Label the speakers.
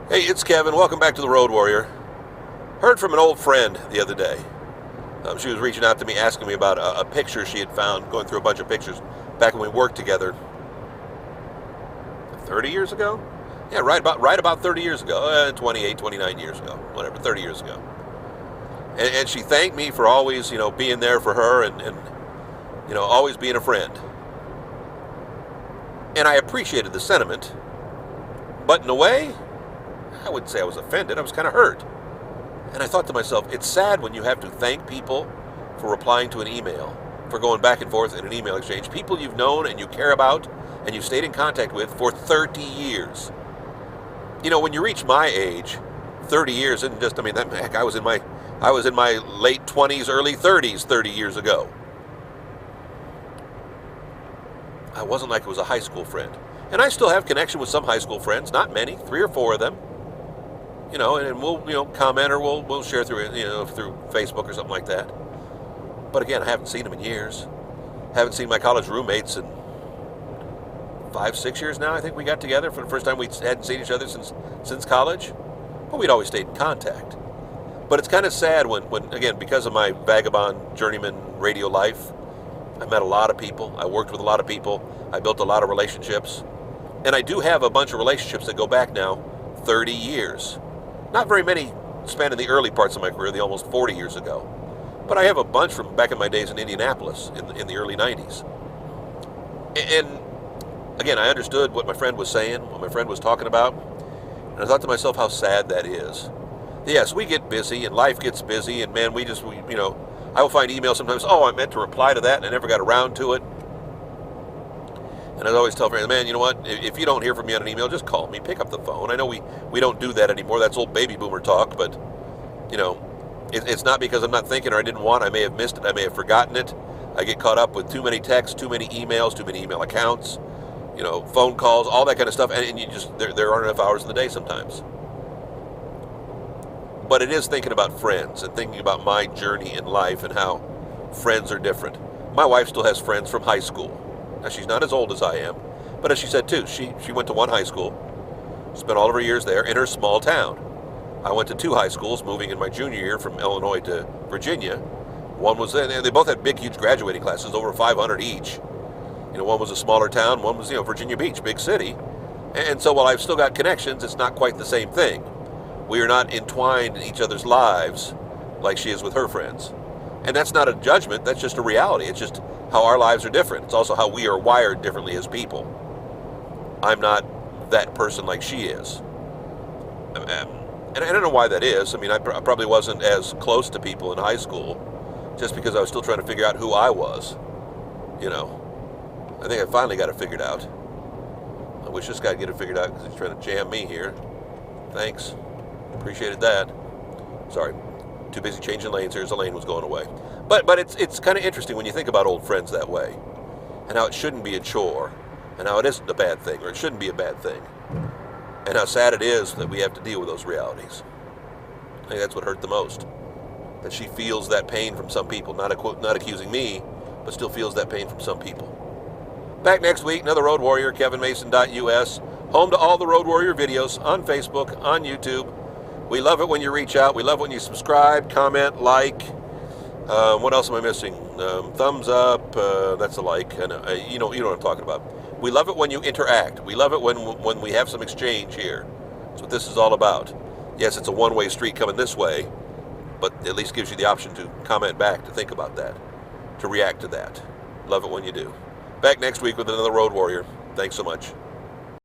Speaker 1: Hey, it's Kevin. Welcome back to the Road Warrior. Heard from an old friend the other day. She was reaching out to me, asking me about a picture she had found, going through a bunch of pictures back when we worked together 30 years ago? Yeah, right about 30 years ago. 28, 29 years ago. Whatever, 30 years ago. And she thanked me for always, being there for her and always being a friend. And I appreciated the sentiment, but in a way, I wouldn't say I was offended. I was kind of hurt. And I thought to myself, it's sad when you have to thank people for replying to an email, for going back and forth in an email exchange. People you've known and you care about and you've stayed in contact with for 30 years. When you reach my age, 30 years isn't just, heck, I was in my late 20s, early 30s 30 years ago. I wasn't like it was a high school friend. And I still have connection with some high school friends, not many, 3 or 4 of them. And we'll comment or we'll share through through Facebook or something like that. But again, I haven't seen them in years. Haven't seen my college roommates in 5, 6 years now. I think we got together for the first time. We hadn't seen each other since college, but we'd always stayed in contact. But it's kind of sad when again, because of my vagabond journeyman radio life, I met a lot of people. I worked with a lot of people. I built a lot of relationships, and I do have a bunch of relationships that go back now 30 years. Not very many spanning the early parts of my career, the almost 40 years ago. But I have a bunch from back in my days in Indianapolis in the early 90s. And again, I understood what my friend was saying, what my friend was talking about. And I thought to myself how sad that is. Yes, we get busy and life gets busy. And man, I will find emails sometimes, I meant to reply to that and I never got around to it. And I always tell friends, man, you know what? If you don't hear from me on an email, just call me. Pick up the phone. I know we don't do that anymore. That's old baby boomer talk. But, it's not because I'm not thinking or I didn't want. I may have missed it. I may have forgotten it. I get caught up with too many texts, too many emails, too many email accounts, phone calls, all that kind of stuff. And you just, there aren't enough hours in the day sometimes. But it is thinking about friends and thinking about my journey in life and how friends are different. My wife still has friends from high school. Now, she's not as old as I am, but as she said too, she went to one high school, spent all of her years there in her small town. I went to 2 high schools, moving in my junior year from Illinois to Virginia. One was, they both had big, huge graduating classes, over 500 each. One was a smaller town, one was, Virginia Beach, big city. And so while I've still got connections, it's not quite the same thing. We are not entwined in each other's lives like she is with her friends. And that's not a judgment, that's just a reality. It's just how our lives are different. It's also how we are wired differently as people. I'm not that person like she is. And I don't know why that is. I probably wasn't as close to people in high school just because I was still trying to figure out who I was. I think I finally got it figured out. I wish this guy would get it figured out because he's trying to jam me here. Thanks. Appreciated that. Sorry. Too busy changing lanes. Here's the lane was going away. But it's kind of interesting when you think about old friends that way, and how it shouldn't be a chore, and how it isn't a bad thing, or it shouldn't be a bad thing, and how sad it is that we have to deal with those realities. I think that's what hurt the most. That she feels that pain from some people, not accusing me, but still feels that pain from some people. Back next week, another Road Warrior, kevinmason.us, home to all the Road Warrior videos on Facebook, on YouTube. We love it when you reach out. We love when you subscribe, comment, like. What else am I missing? Thumbs up, that's a like. And, you know what I'm talking about. We love it when you interact. We love it when we have some exchange here. That's what this is all about. Yes, it's a one-way street coming this way, but at least gives you the option to comment back, to think about that, to react to that. Love it when you do. Back next week with another Road Warrior. Thanks so much.